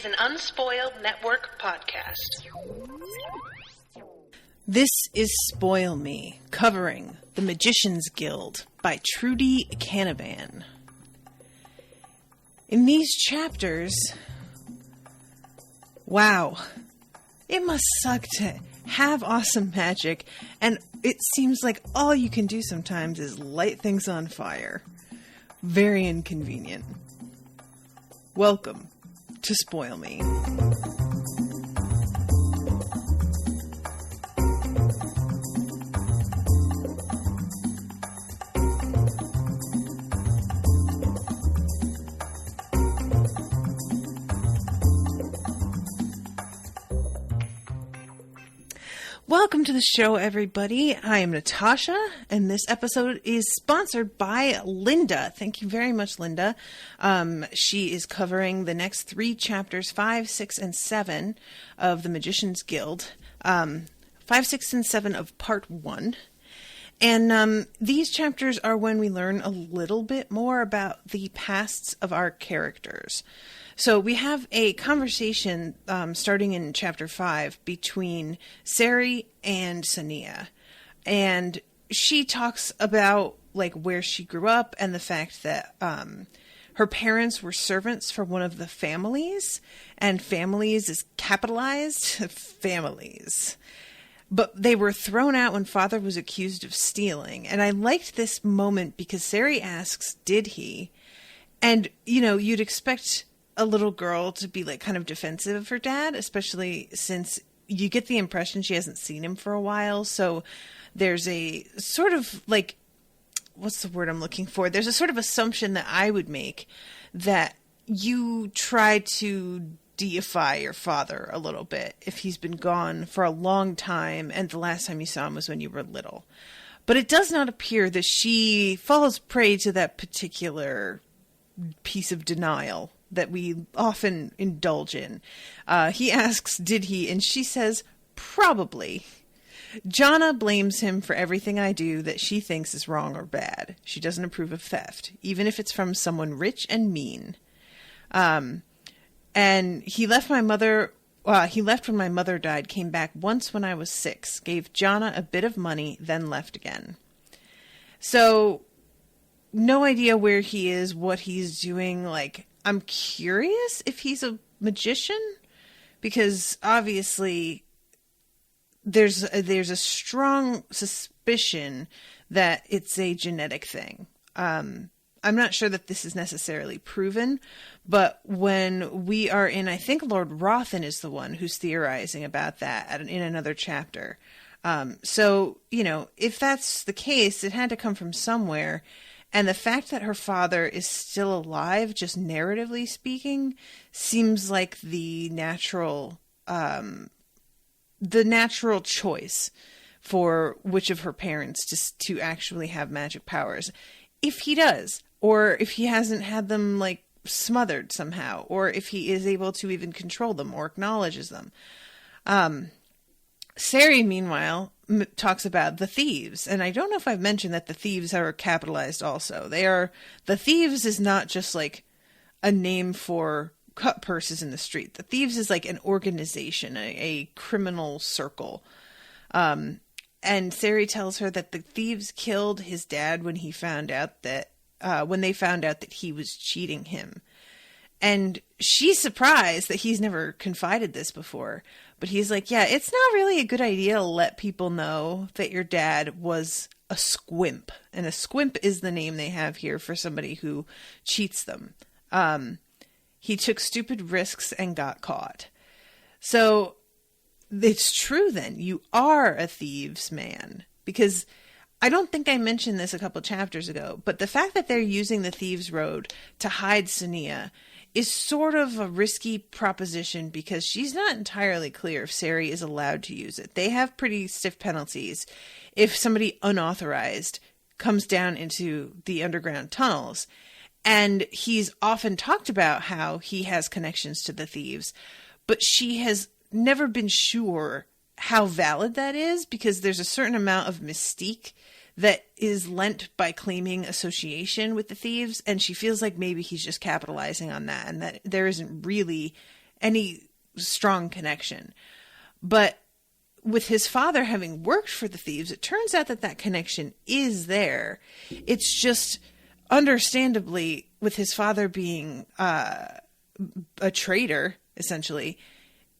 an Unspoiled Network podcast. This is Spoil Me, covering The Magician's Guild by Trudy Canavan. In these chapters, wow, it must suck to have awesome magic, and it seems like all you can do sometimes is light things on fire. Very inconvenient. Welcome to Spoil Me. Welcome to the show, everybody. I am Natasha, and this episode is sponsored by Linda. Thank you very much, Linda. She is covering the next 3 chapters, 5, 6, and 7 of The Magician's Guild. 5, 6, and 7 of Part 1. And these chapters are when we learn a little bit more about the pasts of our characters. So we have a conversation starting in chapter 5 between Sari and Sonea. And she talks about like where she grew up and the fact that her parents were servants for one of the families. And families is capitalized. Families. But they were thrown out when father was accused of stealing. And I liked this moment because Sari asks, did he? And, you know, you'd expect a little girl to be like kind of defensive of her dad, especially since you get the impression she hasn't seen him for a while. So there's a sort of like, what's the word I'm looking for? There's a sort of assumption that I would make that you try to deify your father a little bit if he's been gone for a long time and the last time you saw him was when you were little. But it does not appear that she falls prey to that particular piece of denial that we often indulge in. He asks, did he? And she says, probably. Jana blames him for everything I do that she thinks is wrong or bad. She doesn't approve of theft, even if it's from someone rich and mean. And he left my mother. He left when my mother died, came back once when I was 6, gave Jana a bit of money, then left again. So, no idea where he is, what he's doing. Like, I'm curious if he's a magician, because obviously there's a strong suspicion that it's a genetic thing. I'm not sure that this is necessarily proven, but when we are in, I think Lord Rothan is the one who's theorizing about that in another chapter. So, you know, if that's the case, it had to come from somewhere. And the fact that her father is still alive, just narratively speaking, seems like the natural choice for which of her parents to actually have magic powers. If he does, or if he hasn't had them like smothered somehow, or if he is able to even control them or acknowledges them. Sari, meanwhile, talks about the Thieves, and I don't know if I've mentioned that the Thieves are capitalized also. The Thieves is not just like a name for cut purses in the street. The Thieves is like an organization, a criminal circle. And Sari tells her that the Thieves killed his dad when they found out that he was cheating him. And she's surprised that he's never confided this before. But he's like, yeah, it's not really a good idea to let people know that your dad was a squimp. And a squimp is the name they have here for somebody who cheats them. He took stupid risks and got caught. So it's true then. You are a thieves man. Because I don't think I mentioned this a couple chapters ago, but the fact that they're using the Thieves Road to hide Sonea is sort of a risky proposition because she's not entirely clear if Sari is allowed to use it. They have pretty stiff penalties if somebody unauthorized comes down into the underground tunnels. And he's often talked about how he has connections to the thieves, but she has never been sure how valid that is because there's a certain amount of mystique that is lent by claiming association with the thieves, and she feels like maybe he's just capitalizing on that and that there isn't really any strong connection. But with his father having worked for the Thieves, it turns out that connection is there. It's just, understandably, with his father being a traitor, essentially,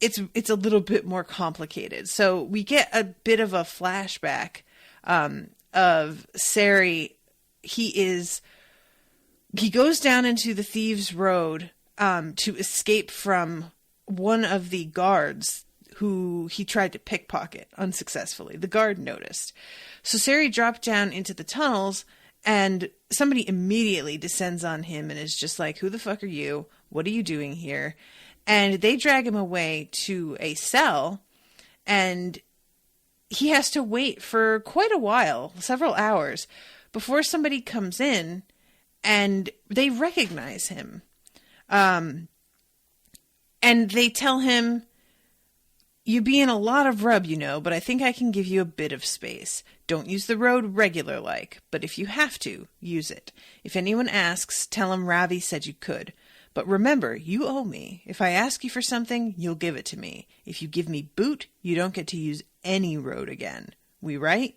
it's a little bit more complicated. So we get a bit of a flashback of Sari. He goes down into the Thieves' Road to escape from one of the guards who he tried to pickpocket unsuccessfully. The guard noticed. So Sari dropped down into the tunnels, and somebody immediately descends on him and is just like, who the fuck are you? What are you doing here? And they drag him away to a cell, and he has to wait for quite a while, several hours, before somebody comes in and they recognize him. And they tell him, you be in a lot of rub, but I think I can give you a bit of space. Don't use the road regular-like, but if you have to, use it. If anyone asks, tell them Ravi said you could. But remember, you owe me. If I ask you for something, you'll give it to me. If you give me boot, you don't get to use any road again. We right?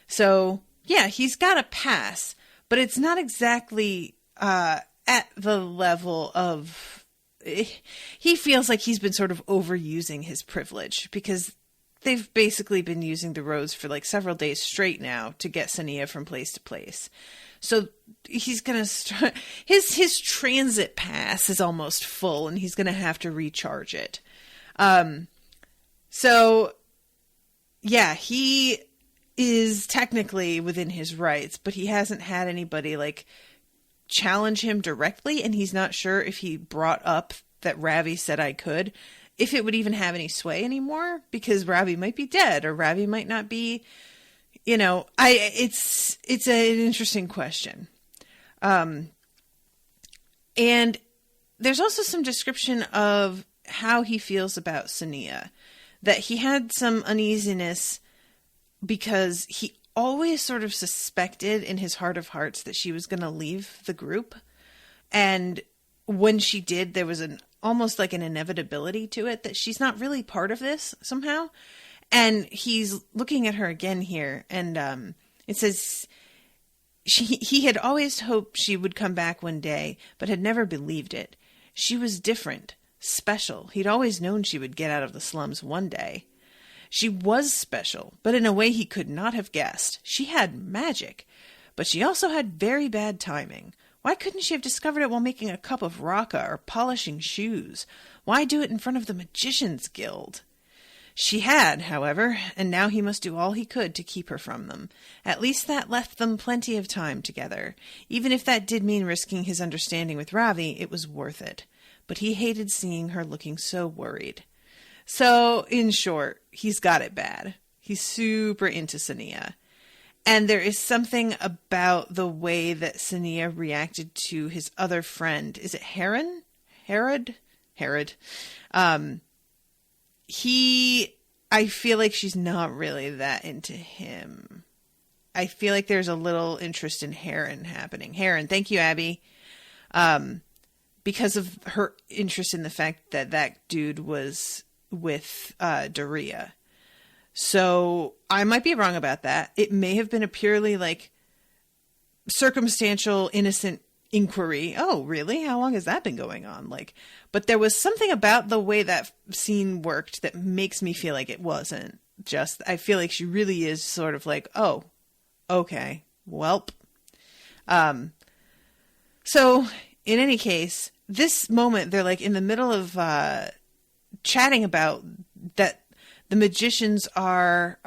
So, yeah, he's got a pass, but it's not exactly at the level of... He feels like he's been sort of overusing his privilege, because they've basically been using the roads for like several days straight now to get Sonea from place to place. So he's going to start... His transit pass is almost full, and he's going to have to recharge it. So, yeah, he is technically within his rights, but he hasn't had anybody, like, challenge him directly, and he's not sure if he brought up that Ravi said I could, if it would even have any sway anymore, because Ravi might be dead, or Ravi might not be... it's an interesting question. And there's also some description of how he feels about Sonea, that he had some uneasiness because he always sort of suspected in his heart of hearts that she was going to leave the group. And when she did, there was almost like an inevitability to it that she's not really part of this somehow. And he's looking at her again here, and it says he had always hoped she would come back one day, but had never believed it. She was different, special. He'd always known she would get out of the slums one day. She was special, but in a way he could not have guessed. She had magic, but she also had very bad timing. Why couldn't she have discovered it while making a cup of raka or polishing shoes? Why do it in front of the Magician's Guild? She had, however, and now he must do all he could to keep her from them. At least that left them plenty of time together. Even if that did mean risking his understanding with Ravi, it was worth it. But he hated seeing her looking so worried. So, in short, he's got it bad. He's super into Sonea. And there is something about the way that Sonea reacted to his other friend. Is it Herod? I feel like she's not really that into him. I feel like there's a little interest in Heron happening. Heron, thank you, Abby. Because of her interest in the fact that dude was with Doria. So I might be wrong about that. It may have been a purely like circumstantial, innocent inquiry. Oh, really? How long has that been going on? But there was something about the way that scene worked that makes me feel like it wasn't just, I feel like she really is sort of like, oh, okay, welp. So in any case, this moment, they're like in the middle of chatting about that the magicians are,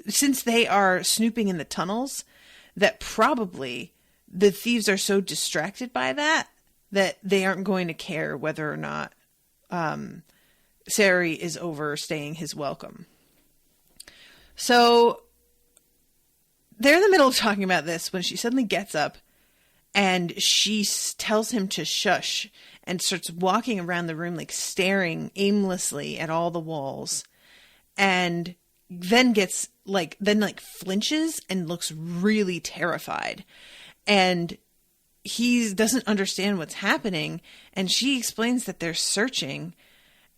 since they are snooping in the tunnels, that probably the thieves are so distracted by that they aren't going to care whether or not Sari is overstaying his welcome. So they're in the middle of talking about this when she suddenly gets up and she tells him to shush and starts walking around the room, like staring aimlessly at all the walls, and then flinches and looks really terrified. And he doesn't understand what's happening. And she explains that they're searching.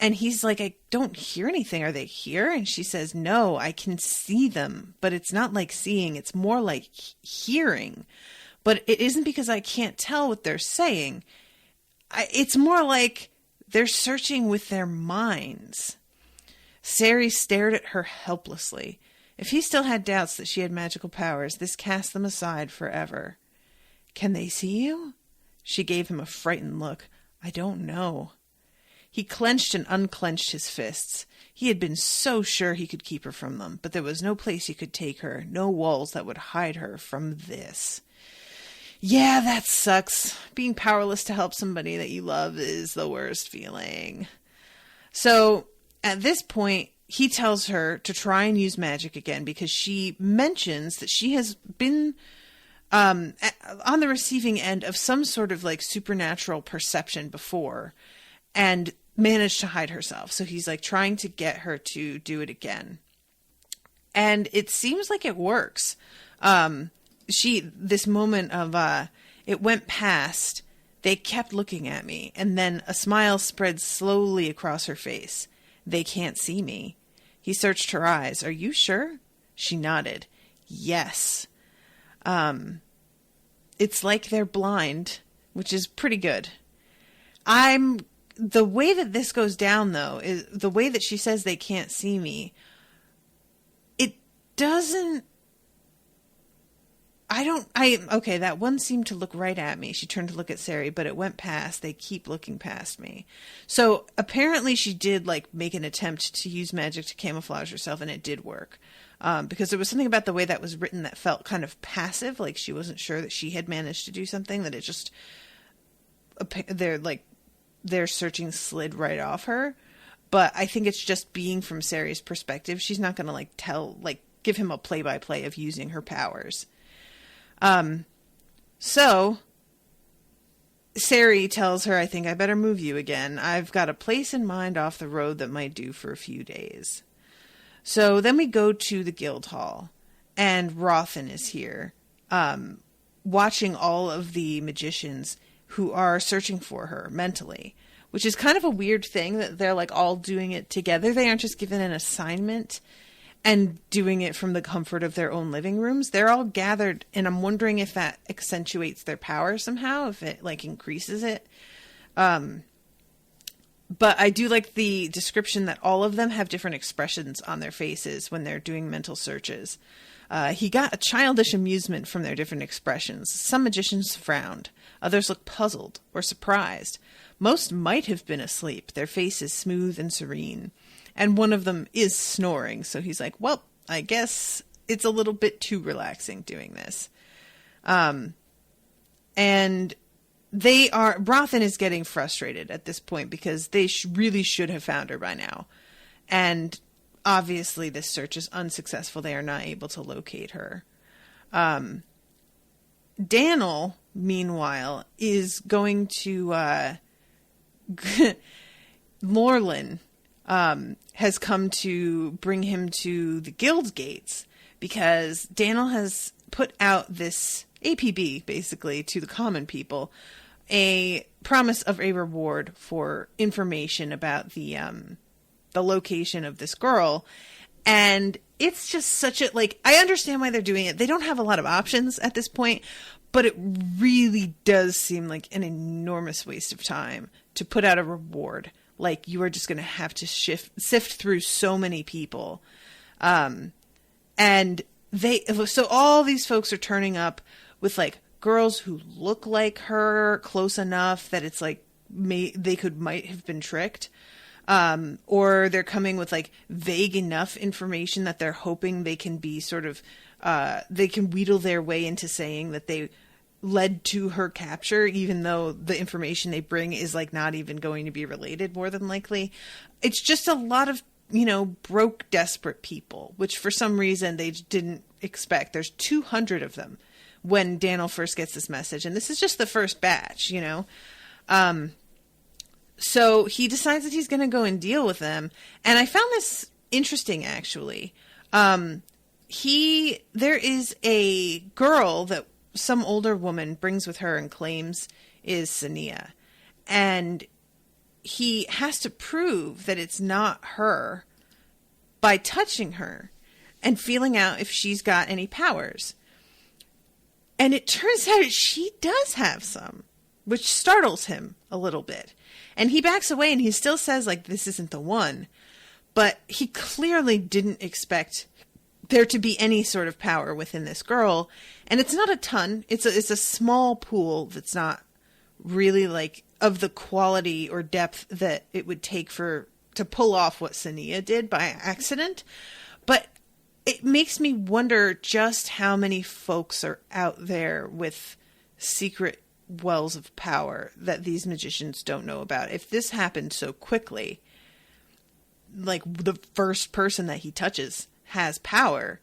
And he's like, I don't hear anything. Are they here? And she says, no, I can see them. But it's not like seeing. It's more like hearing. But it isn't because I can't tell what they're saying. It's more like they're searching with their minds. Sari stared at her helplessly. If he still had doubts that she had magical powers, this cast them aside forever. Can they see you? She gave him a frightened look. I don't know. He clenched and unclenched his fists. He had been so sure he could keep her from them, but there was no place he could take her, no walls that would hide her from this. Yeah, that sucks. Being powerless to help somebody that you love is the worst feeling. So, at this point, he tells her to try and use magic again because she mentions that she has been on the receiving end of some sort of like supernatural perception before and managed to hide herself. So he's like trying to get her to do it again. And it seems like it works. This moment of, it went past, they kept looking at me, and then a smile spread slowly across her face. They can't see me. He searched her eyes. Are you sure? She nodded. Yes. It's like they're blind, which is pretty good. The way that this goes down, though, is the way that she says they can't see me. It doesn't... Okay, that one seemed to look right at me. She turned to look at Sari, but it went past. They keep looking past me. So apparently she did like make an attempt to use magic to camouflage herself, and it did work. Because there was something about the way that was written that felt kind of passive, like she wasn't sure that she had managed to do something, that it just, their searching slid right off her. But I think it's just being from Sari's perspective. She's not going to give him a play-by-play of using her powers. So Sari tells her, I think I better move you again. I've got a place in mind off the road that might do for a few days. So then we go to the guild hall, and Rothan is here, watching all of the magicians who are searching for her mentally, which is kind of a weird thing that they're like all doing it together. They aren't just given an assignment and doing it from the comfort of their own living rooms. They're all gathered, and I'm wondering if that accentuates their power somehow, if it like increases it. But I do like the description that all of them have different expressions on their faces when they're doing mental searches. He got a childish amusement from their different expressions. Some magicians frowned. Others looked puzzled or surprised. Most might have been asleep, their faces smooth and serene. And one of them is snoring, so he's like, well, I guess it's a little bit too relaxing doing this. And Rothan is getting frustrated at this point because they really should have found her by now. And obviously this search is unsuccessful. They are not able to locate her. Daniel, meanwhile, is going to, Lorlin, has come to bring him to the guild gates because Daniel has put out this APB, basically, to the common people, a promise of a reward for information about the location of this girl. And it's just such a, I understand why they're doing it. They don't have a lot of options at this point, but it really does seem like an enormous waste of time to put out a reward. Like, you are just going to have to sift through so many people. And so all these folks are turning up with girls who look like her close enough that it's might have been tricked. Or they're coming with vague enough information that they're hoping they can be they can wheedle their way into saying that they led to her capture, even though the information they bring is not even going to be related, more than likely. It's just a lot of, broke, desperate people, which for some reason they didn't expect. There's 200 of them when Daniel first gets this message, and this is just the first batch, So he decides that he's going to go and deal with them. And I found this interesting, actually. There is a girl that some older woman brings with her and claims is Sonea. And he has to prove that it's not her by touching her and feeling out if she's got any powers. And it turns out she does have some, which startles him a little bit. And he backs away and he still says, like, this isn't the one. But he clearly didn't expect there to be any sort of power within this girl. And it's not a ton. It's a small pool that's not really, like, of the quality or depth that it would take to pull off what Sonea did by accident. But it makes me wonder just how many folks are out there with secret wells of power that these magicians don't know about. If this happened so quickly, like the first person that he touches has power,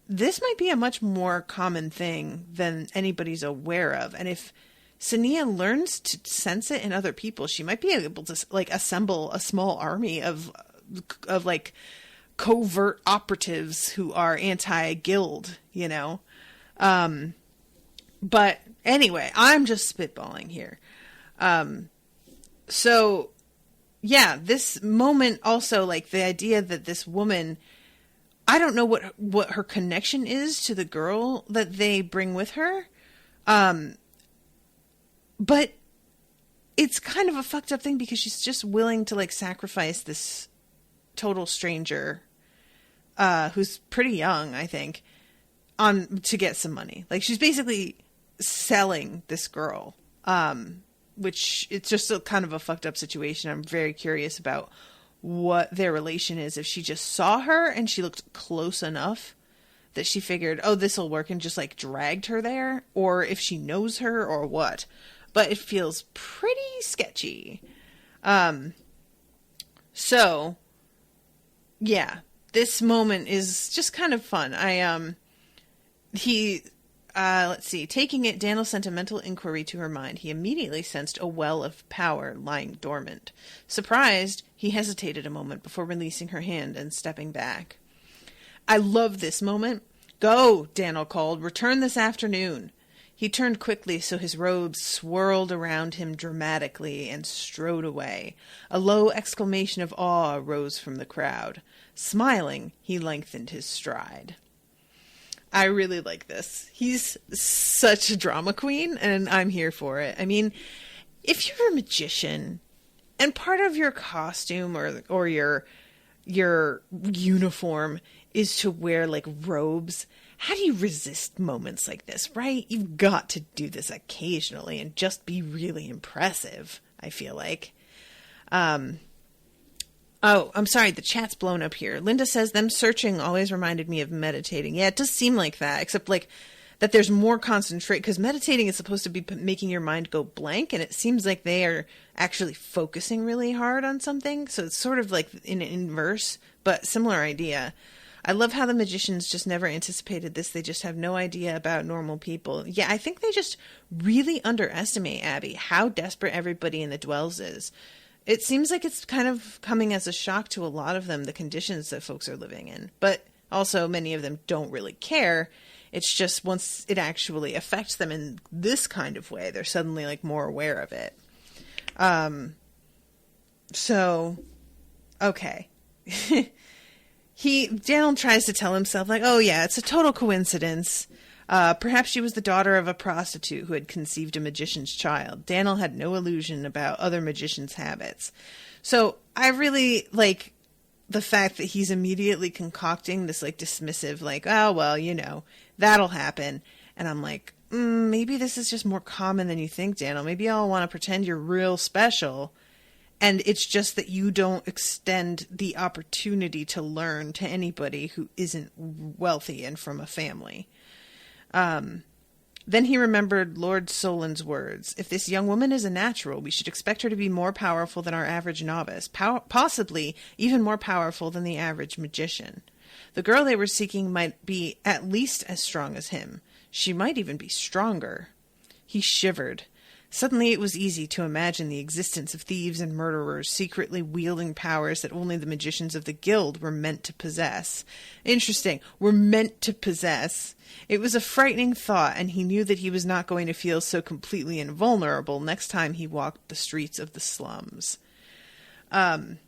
this might be a much more common thing than anybody's aware of. And if Sonea learns to sense it in other people, she might be able to, like, assemble a small army of like covert operatives who are anti-guild, you know? But anyway, I'm just spitballing here. So yeah, this moment also, like, the idea that this woman, I don't know what her connection is to the girl that they bring with her. But it's kind of a fucked up thing because she's just willing to, like, sacrifice this total stranger, who's pretty young, I think, to get some money. Like, she's basically selling this girl, which it's just a kind of a fucked up situation. I'm very curious about what their relation is. If she just saw her and she looked close enough that she figured, oh, this'll work, and just, like, dragged her there, or if she knows her or what. But it feels pretty sketchy. So yeah, this moment is just kind of fun. Let's see, taking it, Daniel sent a mental inquiry to her mind. He immediately sensed a well of power lying dormant. Surprised, he hesitated a moment before releasing her hand and stepping back. I love this moment. Go, Daniel called. Return this afternoon. He turned quickly so his robes swirled around him dramatically and strode away. A low exclamation of awe rose from the crowd. Smiling, he lengthened his stride. I really like this. He's such a drama queen, and I'm here for it. I mean, if you're a magician, and part of your costume or your uniform is to wear, like, robes, how do you resist moments like this, right? You've got to do this occasionally and just be really impressive, I feel like. Oh, I'm sorry, the chat's blown up here. Linda says, them searching always reminded me of meditating. Yeah, it does seem like that, except, like, that there's more concentrate, because meditating is supposed to be making your mind go blank, and it seems like they are actually focusing really hard on something, so it's sort of like in inverse, but similar idea. I love how the magicians just never anticipated this. They just have no idea about normal people. Yeah, I think they just really underestimate, Abby, how desperate everybody in the Dwells is. It seems like it's kind of coming as a shock to a lot of them, the conditions that folks are living in. But also, many of them don't really care. It's just once it actually affects them in this kind of way, they're suddenly, like, more aware of it. So, okay. Daniel tries to tell himself, like, oh yeah, it's a total coincidence. Perhaps she was the daughter of a prostitute who had conceived a magician's child. Daniel had no illusion about other magicians' habits. So I really like the fact that he's immediately concocting this, like, dismissive, like, oh, well, you know, that'll happen. And I'm like, maybe this is just more common than you think, Daniel. Maybe y'all want to pretend you're real special. And it's just that you don't extend the opportunity to learn to anybody who isn't wealthy and from a family. Then he remembered Lord Solon's words. If this young woman is a natural, we should expect her to be more powerful than our average novice, possibly even more powerful than the average magician. The girl they were seeking might be at least as strong as him. She might even be stronger. He shivered. Suddenly it was easy to imagine the existence of thieves and murderers secretly wielding powers that only the magicians of the guild were meant to possess. Interesting. Were meant to possess. It was a frightening thought, and he knew that he was not going to feel so completely invulnerable next time he walked the streets of the slums. So,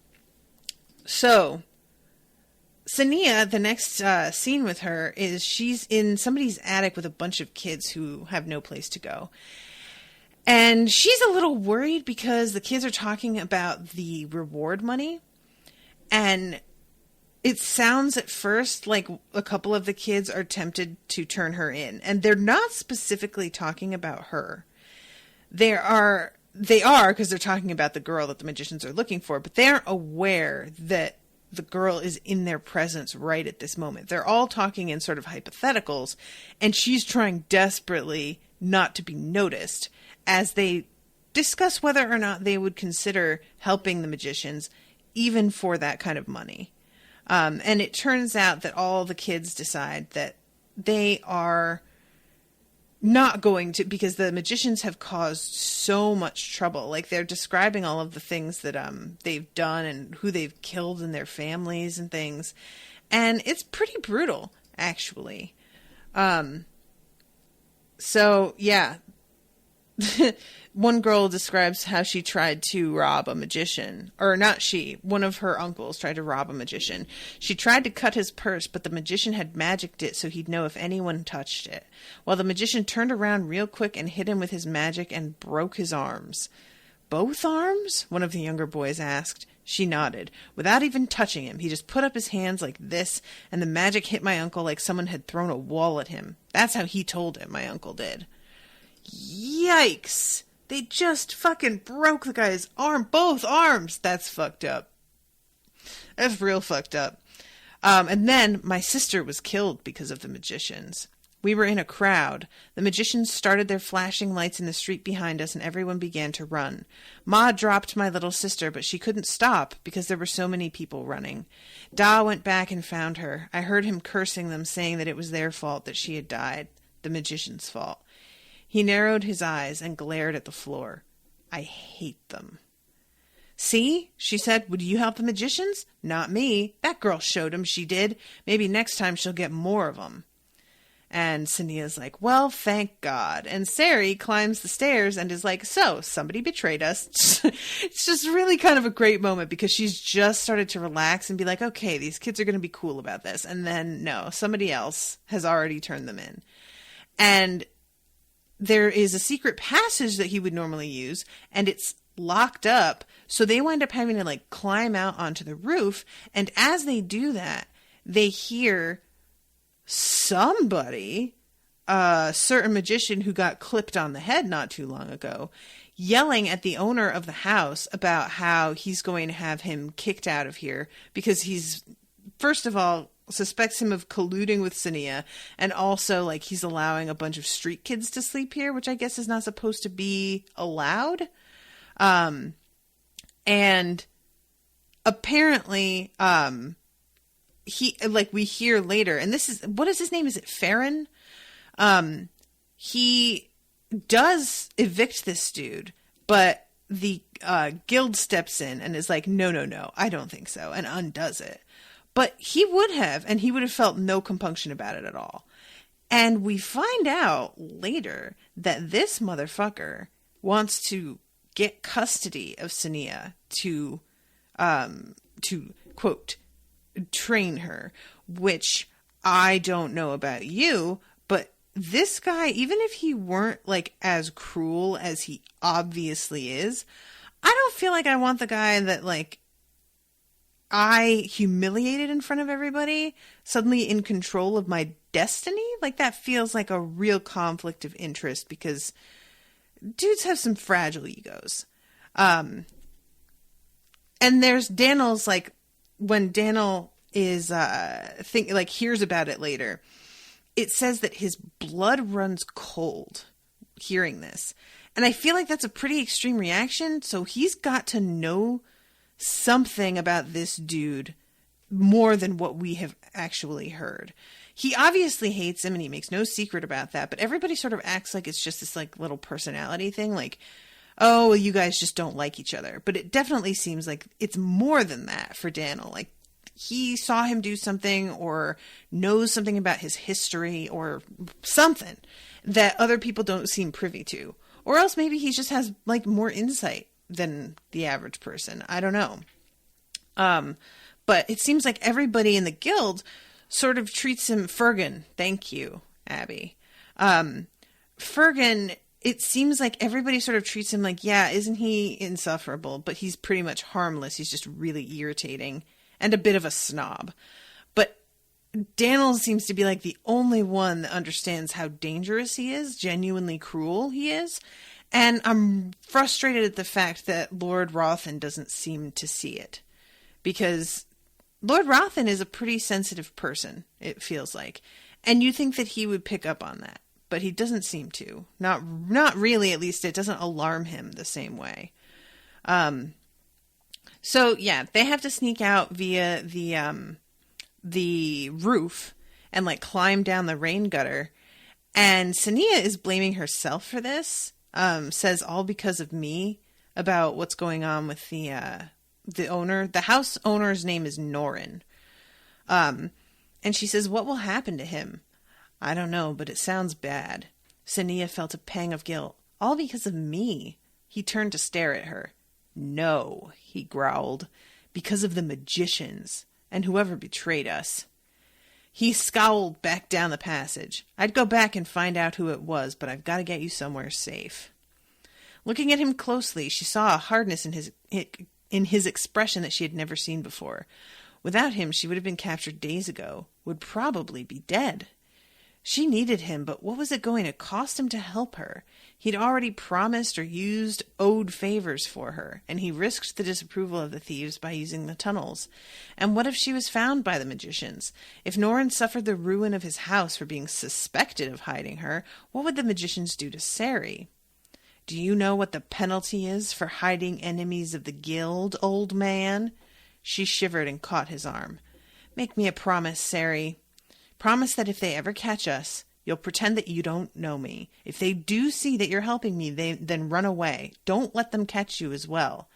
Sonea, the next scene with her is she's in somebody's attic with a bunch of kids who have no place to go. And she's a little worried because the kids are talking about the reward money. And it sounds at first like a couple of the kids are tempted to turn her in. And they're not specifically talking about her. They are because they're talking about the girl that the magicians are looking for. But they aren't aware that the girl is in their presence right at this moment. They're all talking in sort of hypotheticals. And she's trying desperately not to be noticed, as they discuss whether or not they would consider helping the magicians, even for that kind of money. And it turns out that all the kids decide that they are not going to, because the magicians have caused so much trouble. Like, they're describing all of the things that they've done and who they've killed in their families and things. And it's pretty brutal, actually. So, yeah. One girl describes how she tried to rob a magician. Or not she. One of her uncles tried to rob a magician. She tried to cut his purse, but the magician had magicked it so he'd know if anyone touched it. While the magician turned around real quick and hit him with his magic and broke his arms. Both arms? One of the younger boys asked. She nodded. Without even touching him, he just put up his hands like this, and the magic hit my uncle like someone had thrown a wall at him. That's how he told him, my uncle did. Yikes. They just fucking broke the guy's arm. Both arms. That's fucked up. That's real fucked up. And then my sister was killed because of the magicians. We were in a crowd. The magicians started their flashing lights in the street behind us, and everyone began to run. Ma dropped my little sister, but she couldn't stop because there were so many people running. Da went back and found her. I heard him cursing them, saying that it was their fault that she had died. The magician's fault. He narrowed his eyes and glared at the floor. I hate them. See, she said, would you help the magicians? Not me. That girl showed 'em she did. Maybe next time she'll get more of 'em. And Sonea's like, well, thank God. And Sari climbs the stairs and is like, so, somebody betrayed us. It's just really kind of a great moment because she's just started to relax and be like, okay, these kids are going to be cool about this. And then, no, somebody else has already turned them in. And there is a secret passage that he would normally use, and it's locked up. So they wind up having to, like, climb out onto the roof. And as they do that, they hear somebody, a certain magician who got clipped on the head not too long ago, yelling at the owner of the house about how he's going to have him kicked out of here because he's, first of all, suspects him of colluding with Sonea, and also, like, he's allowing a bunch of street kids to sleep here, which I guess is not supposed to be allowed. And apparently, he, like, we hear later, and this is, what is his name? Is it Farron? He does evict this dude, but the guild steps in and is like, no, I don't think so, and undoes it. But he would have, and he would have felt no compunction about it at all. And we find out later that this motherfucker wants to get custody of Sonea to quote, train her, which I don't know about you, but this guy, even if he weren't, like, as cruel as he obviously is, I don't feel like I want the guy that, like, I humiliated in front of everybody, suddenly in control of my destiny. Like, that feels like a real conflict of interest because dudes have some fragile egos. And there's Daniel's, like, when Daniel is, hears about it later, it says that his blood runs cold hearing this. And I feel like that's a pretty extreme reaction. So he's got to know something about this dude more than what we have actually heard. he obviously hates him and he makes no secret about that, but everybody sort of acts like it's just this like little personality thing. Like, oh, well, you guys just don't like each other. But it definitely seems like it's more than that for Daniel. Like, he saw him do something or knows something about his history or something that other people don't seem privy to. Or else maybe he just has like more insight than the average person. I don't know. But it seems like everybody in the guild sort of treats him, Fergan, thank you, Abby. Fergan, it seems like everybody sort of treats him like, yeah, isn't he insufferable? But he's pretty much harmless. He's just really irritating and a bit of a snob. But Daniel seems to be like the only one that understands how dangerous he is, genuinely cruel he is. And I'm frustrated at the fact that Lord Rothan doesn't seem to see it. Because Lord Rothan is a pretty sensitive person, it feels like. And you think that he would pick up on that. But he doesn't seem to. Not really, at least it doesn't alarm him the same way. So, yeah, they have to sneak out via the roof and, like, climb down the rain gutter. And Sonea is blaming herself for this. Says all because of me about what's going on with the owner. The house owner's name is Norin. And she says, what will happen to him? I don't know, but it sounds bad. Sonea felt a pang of guilt. All because of me. He turned to stare at her. No, he growled. Because of the magicians and whoever betrayed us. He scowled back down the passage. I'd go back and find out who it was, but I've got to get you somewhere safe. Looking at him closely, she saw a hardness in his expression that she had never seen before. Without him, she would have been captured days ago, would probably be dead. She needed him, but what was it going to cost him to help her? He'd already promised or owed favors for her, and he risked the disapproval of the thieves by using the tunnels. And what if she was found by the magicians? If Norin suffered the ruin of his house for being suspected of hiding her, what would the magicians do to Sari? Do you know what the penalty is for hiding enemies of the guild, old man? She shivered and caught his arm. Make me a promise, Sari. Promise that if they ever catch us, you'll pretend that you don't know me. If they do see that you're helping me, then run away. Don't let them catch you as well.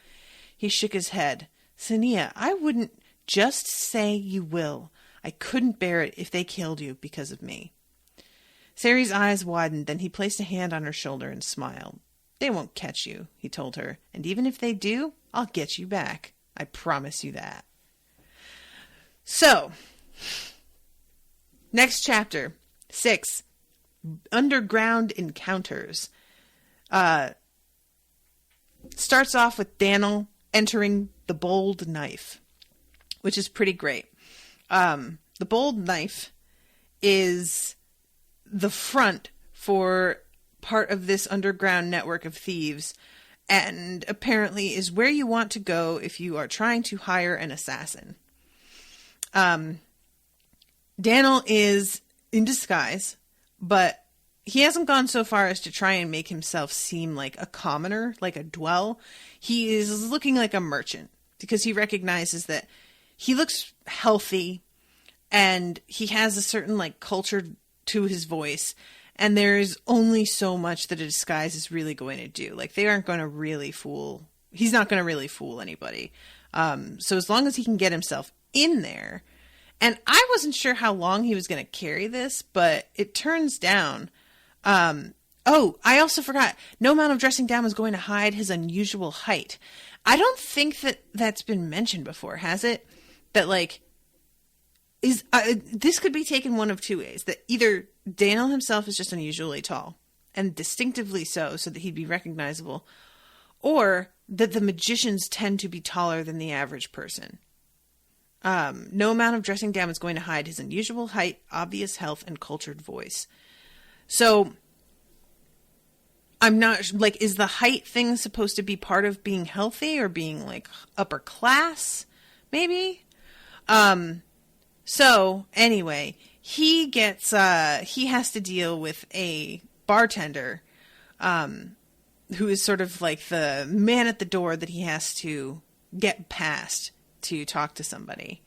He shook his head. Sonea, I wouldn't just say you will. I couldn't bear it if they killed you because of me. Sari's eyes widened, then he placed a hand on her shoulder and smiled. They won't catch you, he told her, and even if they do, I'll get you back. I promise you that. So, next chapter, 6, Underground Encounters. Starts off with Daniel entering the bold knife, which is pretty great. The bold knife is the front for part of this underground network of thieves, and apparently is where you want to go if you are trying to hire an assassin. Daniel is in disguise, but he hasn't gone so far as to try and make himself seem like a commoner, like a dwell. He is looking like a merchant because he recognizes that he looks healthy and he has a certain like culture to his voice. And there's only so much that a disguise is really going to do. Like, they aren't going to really he's not going to really fool anybody. So as long as he can get himself in there, and I wasn't sure how long he was going to carry this, but it turns down. I also forgot. No amount of dressing down was going to hide his unusual height. I don't think that's been mentioned before, has it? That, like, this could be taken one of two ways. That either Daniel himself is just unusually tall, and distinctively so that he'd be recognizable, or that the magicians tend to be taller than the average person. No amount of dressing down is going to hide his unusual height, obvious health, and cultured voice. So, I'm not, like, is the height thing supposed to be part of being healthy, or being, like, upper class, maybe? So, anyway, he has to deal with a bartender, who is sort of like the man at the door that he has to get past to talk to somebody.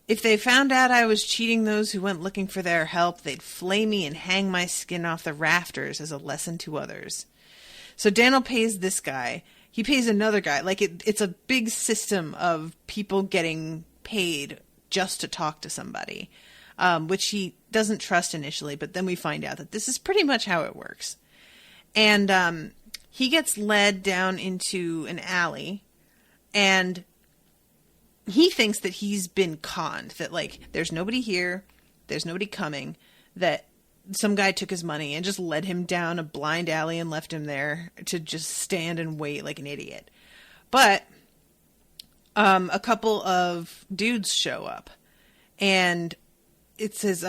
If they found out I was cheating those who went looking for their help, they'd flay me and hang my skin off the rafters as a lesson to others. So Daniel pays this guy. He pays another guy. Like, it's a big system of people getting paid just to talk to somebody, which he doesn't trust initially, but then we find out that this is pretty much how it works. And he gets led down into an alley, and he thinks that he's been conned, that, like, there's nobody here, there's nobody coming, that some guy took his money and just led him down a blind alley and left him there to just stand and wait like an idiot. But a couple of dudes show up, and it says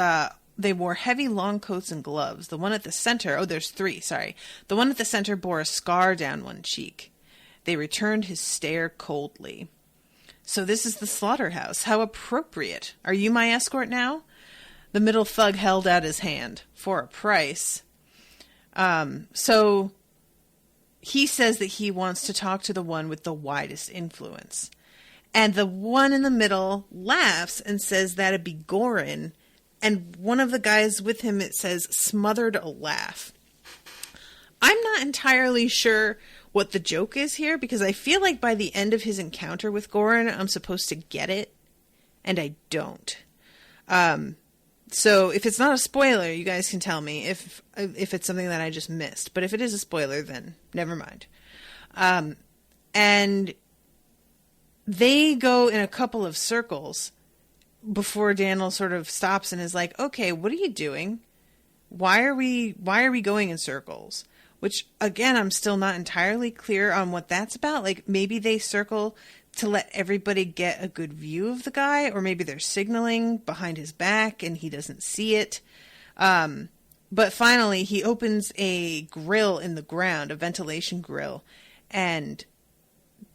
they wore heavy long coats and gloves. The one at the center, there's three, sorry. The one at the center bore a scar down one cheek. They returned his stare coldly. So this is the slaughterhouse. How appropriate. Are you my escort now? The middle thug held out his hand for a price. So he says that he wants to talk to the one with the widest influence. And the one in the middle laughs and says that'd be Goran. And one of the guys with him, it says, smothered a laugh. I'm not entirely sure what the joke is here, because I feel like by the end of his encounter with Goran, I'm supposed to get it, and I don't. So if it's not a spoiler, you guys can tell me if it's something that I just missed. But if it is a spoiler, then never mind. And they go in a couple of circles before Daniel sort of stops and is like, okay, what are you doing? Why are we going in circles? Which, again, I'm still not entirely clear on what that's about. Like, maybe they circle to let everybody get a good view of the guy, or maybe they're signaling behind his back and he doesn't see it. But finally, he opens a grill in the ground, a ventilation grill, and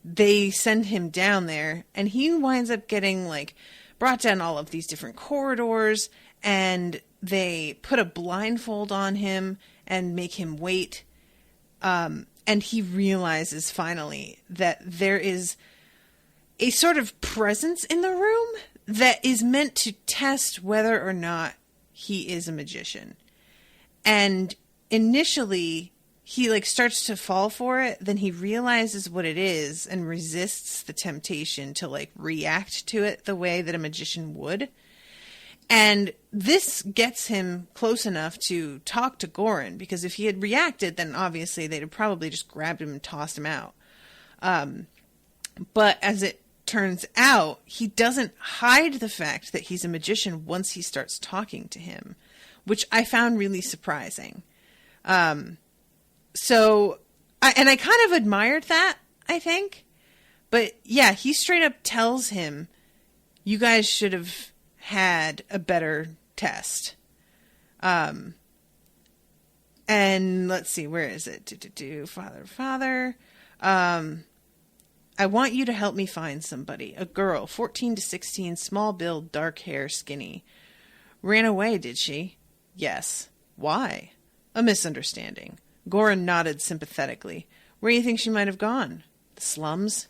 they send him down there, and he winds up getting, like, brought down all of these different corridors, and they put a blindfold on him and make him wait. And he realizes finally that there is a sort of presence in the room that is meant to test whether or not he is a magician. And initially, he, like, starts to fall for it. Then he realizes what it is and resists the temptation to, like, react to it the way that a magician would. And this gets him close enough to talk to Goran, because if he had reacted, then obviously they'd have probably just grabbed him and tossed him out. But as it turns out, he doesn't hide the fact that he's a magician once he starts talking to him, which I found really surprising. So I kind of admired that, I think. But yeah, he straight up tells him, you guys should have had a better test. And let's see, where is it? Father. I want you to help me find somebody. A girl, 14 to 16, small build, dark hair, skinny. Ran away, did she? Yes. Why? A misunderstanding. Goran nodded sympathetically. Where do you think she might have gone? The slums?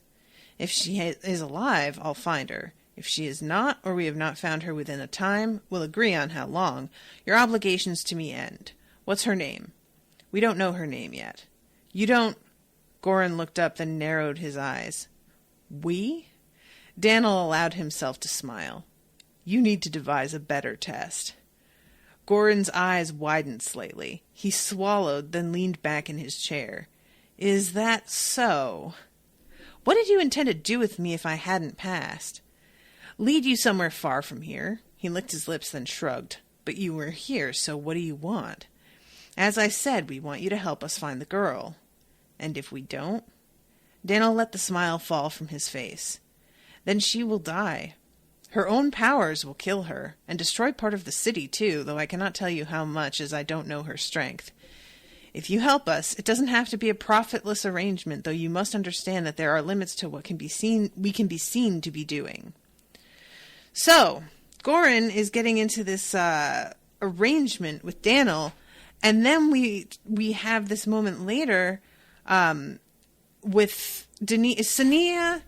If she is alive, I'll find her. If she is not, or we have not found her within a time, we'll agree on how long. Your obligations to me end. What's her name? We don't know her name yet. You don't... Goran looked up, then narrowed his eyes. We? Daniel allowed himself to smile. You need to devise a better test. Goran's eyes widened slightly. He swallowed, then leaned back in his chair. Is that so? What did you intend to do with me if I hadn't passed? Lead you somewhere far from here. He licked his lips, then shrugged. But you were here, so what do you want? As I said, we want you to help us find the girl. And if we don't? Daniel let the smile fall from his face. Then she will die. Her own powers will kill her, and destroy part of the city too, though I cannot tell you how much, as I don't know her strength. If you help us, it doesn't have to be a profitless arrangement, though you must understand that there are limits to what we can be seen to be doing. So, Goran is getting into this arrangement with Daniel, and then we have this moment later with Sonea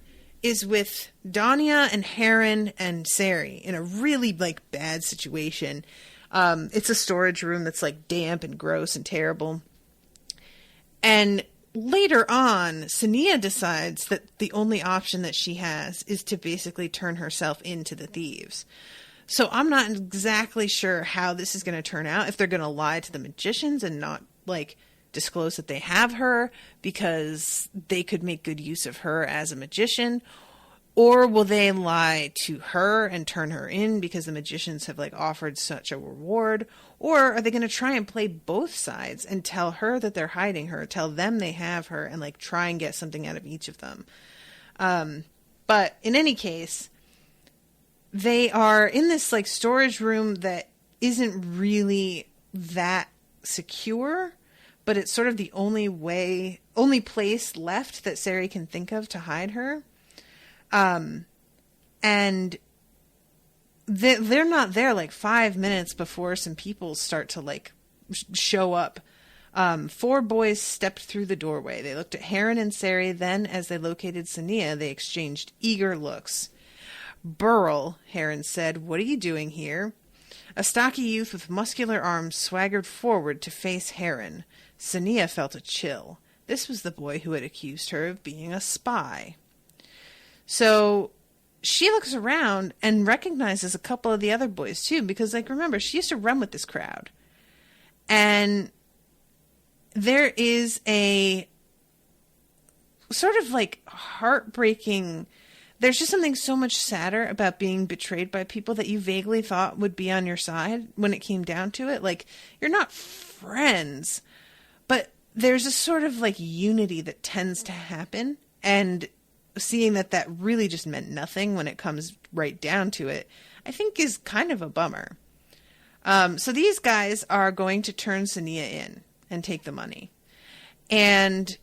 is with Danya and Heron and Sari in a really, like, bad situation. It's a storage room that's, like, damp and gross and terrible. And later on, Sonea decides that the only option that she has is to basically turn herself into the thieves. So I'm not exactly sure how this is going to turn out, if they're going to lie to the magicians and not, like, disclose that they have her because they could make good use of her as a magician, or will they lie to her and turn her in because the magicians have, like, offered such a reward, or are they going to try and play both sides and tell her that they're hiding her, tell them they have her, and, like, try and get something out of each of them. But in any case, they are in this, like, storage room that isn't really that secure, but it's sort of the only place left that Sari can think of to hide her. And they're not there, like, 5 minutes before some people start to, like, show up. 4 boys stepped through the doorway. They looked at Heron and Sari. Then, as they located Sonea, they exchanged eager looks. "Burl," Heron said, "what are you doing here?" A stocky youth with muscular arms swaggered forward to face Heron. Sonea felt a chill. This was the boy who had accused her of being a spy. So she looks around and recognizes a couple of the other boys too, because, like, remember, she used to run with this crowd. And there is a sort of, like, heartbreaking... There's just something so much sadder about being betrayed by people that you vaguely thought would be on your side when it came down to it. Like, you're not friends, but there's a sort of, like, unity that tends to happen. And seeing that really just meant nothing when it comes right down to it, I think is kind of a bummer. So these guys are going to turn Sonea in and take the money. And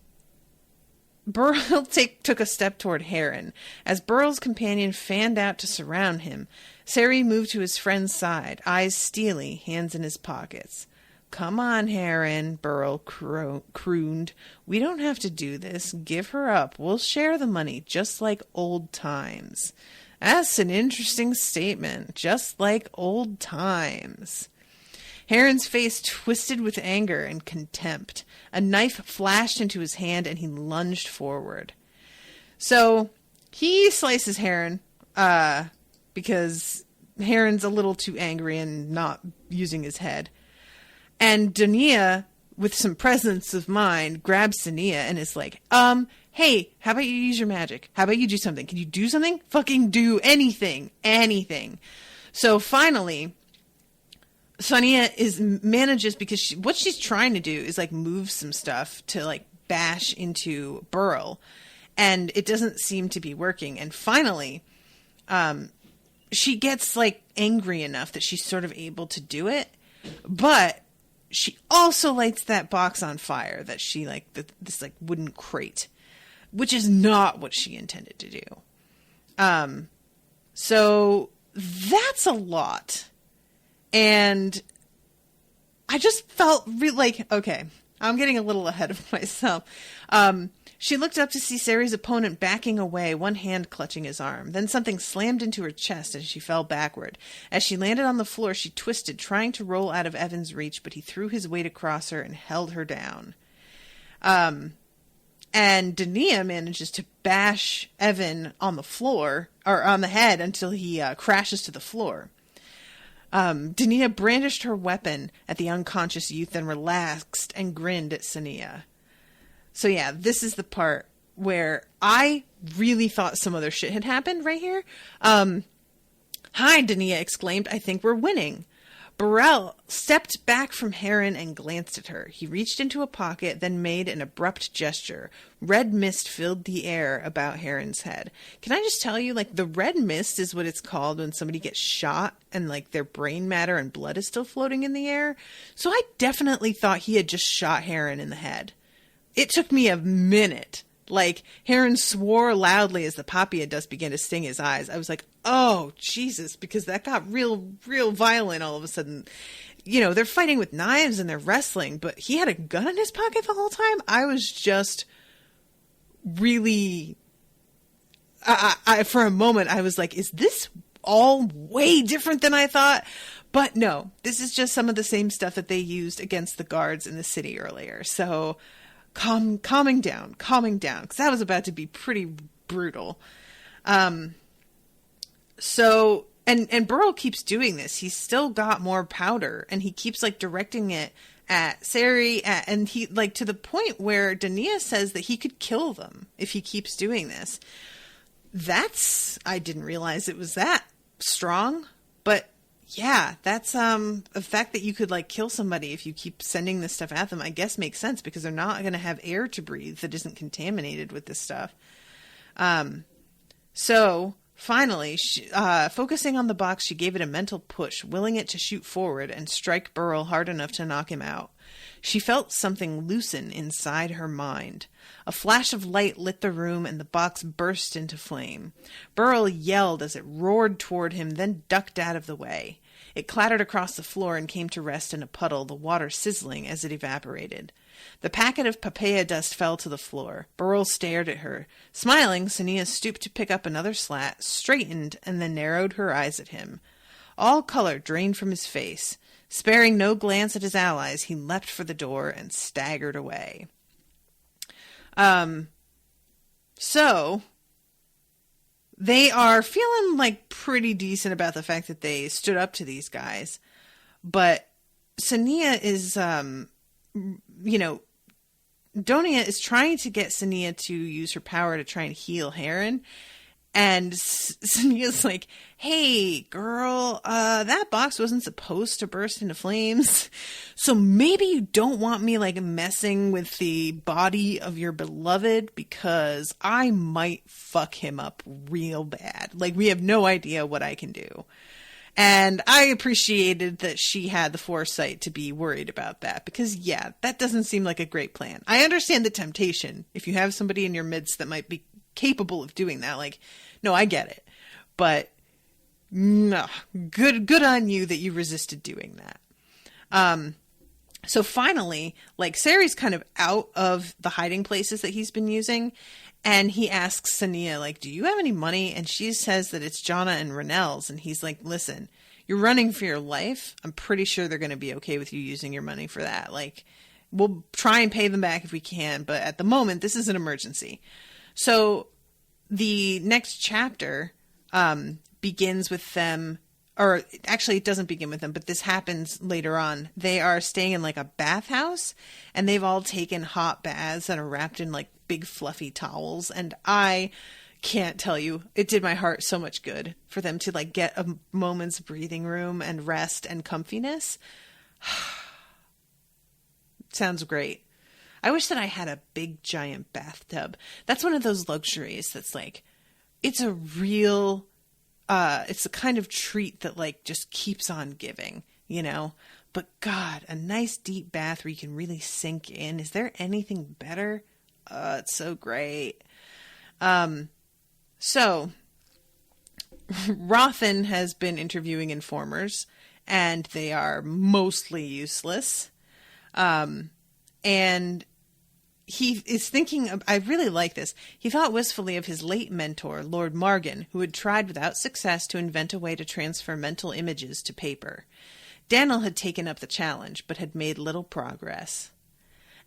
Burl took a step toward Heron. As Burl's companion fanned out to surround him, Sari moved to his friend's side, eyes steely, hands in his pockets. "Come on, Heron," Burl crooned. "We don't have to do this. Give her up. We'll share the money, just like old times." That's an interesting statement. Just like old times. Heron's face twisted with anger and contempt. A knife flashed into his hand and he lunged forward. So he slices Heron because Heron's a little too angry and not using his head. And Danya, with some presence of mind, grabs Sonea and is like, hey, how about you use your magic? How about you do something? Can you do something? Fucking do anything. Anything. So finally, Sonea manages, because what she's trying to do is, like, move some stuff to, like, bash into Burl, and it doesn't seem to be working. And finally, she gets, like, angry enough that she's sort of able to do it, but she also lights that box on fire that she, like, this, like, wooden crate, which is not what she intended to do. So that's a lot. And I just felt like, okay, I'm getting a little ahead of myself. She looked up to see Sari's opponent backing away, one hand clutching his arm. Then something slammed into her chest and she fell backward. As she landed on the floor, she twisted, trying to roll out of Evan's reach, but he threw his weight across her and held her down. And Danya manages to bash Evan on the floor, or on the head, until he crashes to the floor. Danya brandished her weapon at the unconscious youth, then relaxed and grinned at Sonea. So yeah, this is the part where I really thought some other shit had happened right here. "Hi," Danya exclaimed. "I think we're winning." Burrell stepped back from Heron and glanced at her. He reached into a pocket, then made an abrupt gesture. Red mist filled the air about Heron's head. Can I just tell you, like, the red mist is what it's called when somebody gets shot and, like, their brain matter and blood is still floating in the air. So I definitely thought he had just shot Heron in the head. It took me a minute. Like, Heron swore loudly as the poppy dust began to sting his eyes. I was like, oh, Jesus, because that got real violent all of a sudden. You know, they're fighting with knives and they're wrestling, but he had a gun in his pocket the whole time. I was just really for a moment, I was like, is this all way different than I thought? But no, this is just some of the same stuff that they used against the guards in the city earlier. So calming down, because that was about to be pretty brutal. So, and Burl keeps doing this. He's still got more powder, and he keeps like directing it at Sari, and he like to the point where Dania says that he could kill them if he keeps doing this. I didn't realize it was that strong, but yeah, that's the fact that you could like kill somebody if you keep sending this stuff at them, I guess makes sense, because they're not going to have air to breathe that isn't contaminated with this stuff. So finally, focusing on the box, she gave it a mental push, willing it to shoot forward and strike Burl hard enough to knock him out. She felt something loosen inside her mind. A flash of light lit the room, and the box burst into flame. Burl yelled as it roared toward him, then ducked out of the way. It clattered across the floor and came to rest in a puddle, the water sizzling as it evaporated. The packet of papaya dust fell to the floor. Burl stared at her. Smiling, Sonea stooped to pick up another slat, straightened, and then narrowed her eyes at him. All color drained from his face. Sparing no glance at his allies, he leapt for the door and staggered away. So they are feeling like pretty decent about the fact that they stood up to these guys, but Sonea is, Donia is trying to get Sonea to use her power to try and heal Heron. And Sonea's like, hey, girl, that box wasn't supposed to burst into flames. So maybe you don't want me, like, messing with the body of your beloved, because I might fuck him up real bad. Like, we have no idea what I can do. And I appreciated that she had the foresight to be worried about that, because, yeah, that doesn't seem like a great plan. I understand the temptation. If you have somebody in your midst that might be capable of doing that, like, no, I get it, but no, good on you that you resisted doing that. So finally, like, Sari's kind of out of the hiding places that he's been using, and he asks Sonea, like, do you have any money? And she says that it's Jonna and Renell's, and he's like, listen, you're running for your life. I'm pretty sure they're going to be okay with you using your money for that. Like, we'll try and pay them back if we can, but at the moment, this is an emergency. So the next chapter begins with them, or actually it doesn't begin with them, but this happens later on. They are staying in like a bathhouse, and they've all taken hot baths and are wrapped in like big fluffy towels. And I can't tell you, it did my heart so much good for them to like get a moment's breathing room and rest and comfiness. Sounds great. I wish that I had a big giant bathtub. That's one of those luxuries that's like, it's a real, it's the kind of treat that like just keeps on giving, you know? But God, a nice deep bath where you can really sink in. Is there anything better? It's so great. So Rothan has been interviewing informers, and they are mostly useless. And he is thinking, I really like this. He thought wistfully of his late mentor, Lord Margan, who had tried without success to invent a way to transfer mental images to paper. Daniel had taken up the challenge, but had made little progress.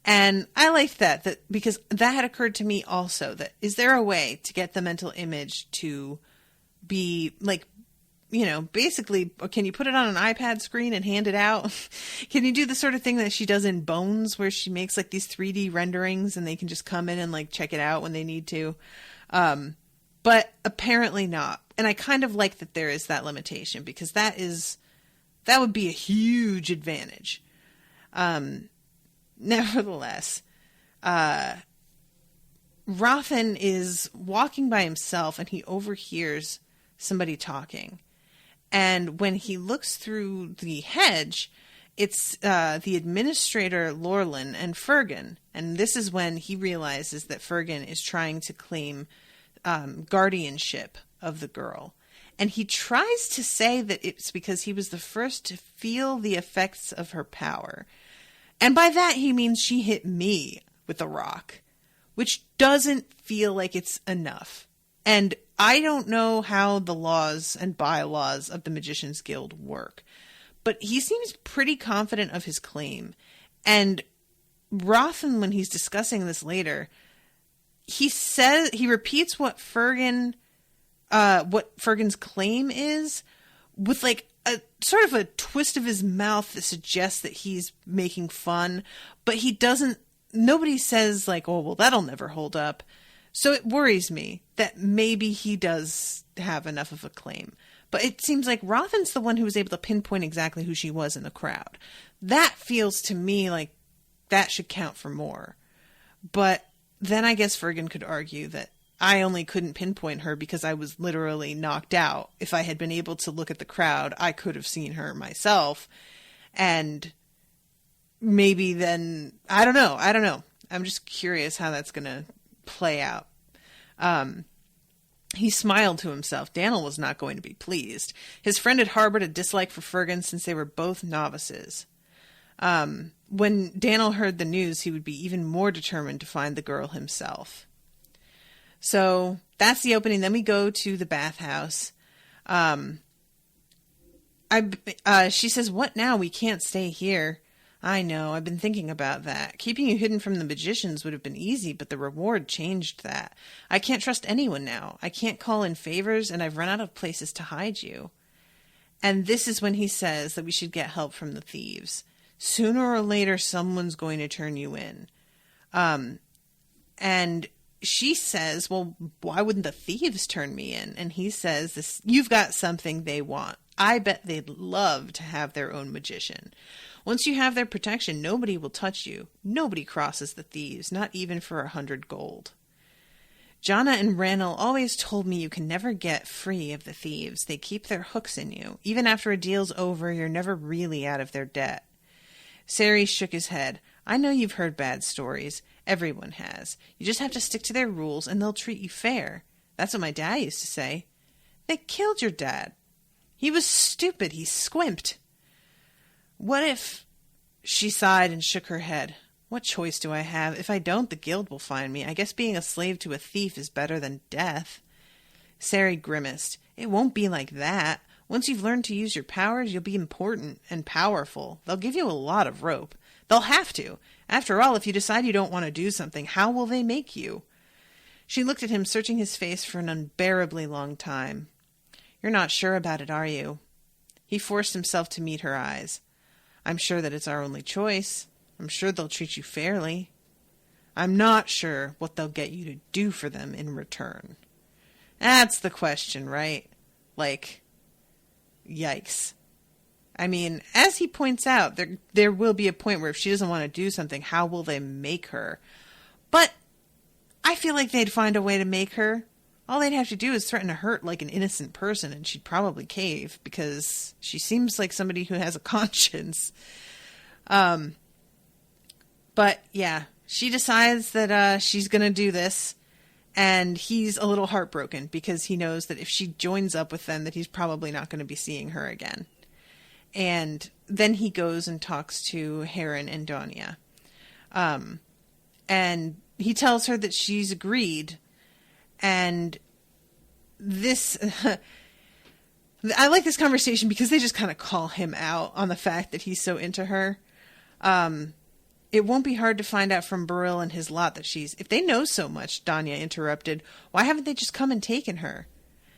And I liked that because that had occurred to me also, that is there a way to get the mental image to be like, you know, basically, can you put it on an iPad screen and hand it out? Can you do the sort of thing that she does in Bones, where she makes like these 3D renderings and they can just come in and like check it out when they need to? But apparently not. And I kind of like that there is that limitation, because that would be a huge advantage. Nevertheless, Rothan is walking by himself, and he overhears somebody talking. And when he looks through the hedge, it's the administrator, Lorlin, and Fergan. And this is when he realizes that Fergan is trying to claim guardianship of the girl. And he tries to say that it's because he was the first to feel the effects of her power. And by that, he means she hit me with a rock, which doesn't feel like it's enough. And I don't know how the laws and bylaws of the Magician's Guild work, but he seems pretty confident of his claim. And Rothan, when he's discussing this later, he repeats what Fergin's claim is, with like a sort of a twist of his mouth that suggests that he's making fun, but nobody says like, oh, well, that'll never hold up. So it worries me that maybe he does have enough of a claim. But it seems like Rothan's the one who was able to pinpoint exactly who she was in the crowd. That feels to me like that should count for more. But then I guess Fergin could argue that I only couldn't pinpoint her because I was literally knocked out. If I had been able to look at the crowd, I could have seen her myself. And maybe then, I don't know. I'm just curious how that's going to play out. He smiled to himself. Daniel was not going to be pleased. His friend had harbored a dislike for Fergin since they were both novices. When Daniel heard the news, he would be even more determined to find the girl himself. So that's the opening. Then we go to the bathhouse. She says, "What now? We can't stay here." "I know. I've been thinking about that. Keeping you hidden from the magicians would have been easy, but the reward changed that. I can't trust anyone now. I can't call in favors, and I've run out of places to hide you." And this is when he says that we should get help from the thieves. Sooner or later, someone's going to turn you in. And she says, "Well, why wouldn't the thieves turn me in?" And he says, "This, you've got something they want. I bet they'd love to have their own magician. Once you have their protection, nobody will touch you. Nobody crosses the thieves, not even for 100 gold. Jana and Ranel always told me you can never get free of the thieves. They keep their hooks in you. Even after a deal's over, you're never really out of their debt." Sari shook his head. "I know you've heard bad stories. Everyone has. You just have to stick to their rules and they'll treat you fair. That's what my dad used to say." "They killed your dad." "He was stupid. He squimped." "What if—" She sighed and shook her head. "What choice do I have? If I don't, the guild will find me. I guess being a slave to a thief is better than death." Sari grimaced. "It won't be like that. Once you've learned to use your powers, you'll be important and powerful. They'll give you a lot of rope. They'll have to. After all, if you decide you don't want to do something, how will they make you?" She looked at him, searching his face for an unbearably long time. "You're not sure about it, are you?" He forced himself to meet her eyes. "I'm sure that it's our only choice. I'm sure they'll treat you fairly. I'm not sure what they'll get you to do for them in return." That's the question, right? Like, yikes. I mean, as he points out, there will be a point where if she doesn't want to do something, how will they make her? But I feel like they'd find a way to make her. All they'd have to do is threaten to hurt like an innocent person, and she'd probably cave, because she seems like somebody who has a conscience. But yeah, she decides that she's going to do this, and he's a little heartbroken because he knows that if she joins up with them, that he's probably not going to be seeing her again. And then he goes and talks to Heron and Donia. And he tells her that she's agreed. And this... I like this conversation because they just kind of call him out on the fact that he's so into her. It won't be hard to find out from Beryl and his lot that she's... If they know so much, Donia interrupted, why haven't they just come and taken her?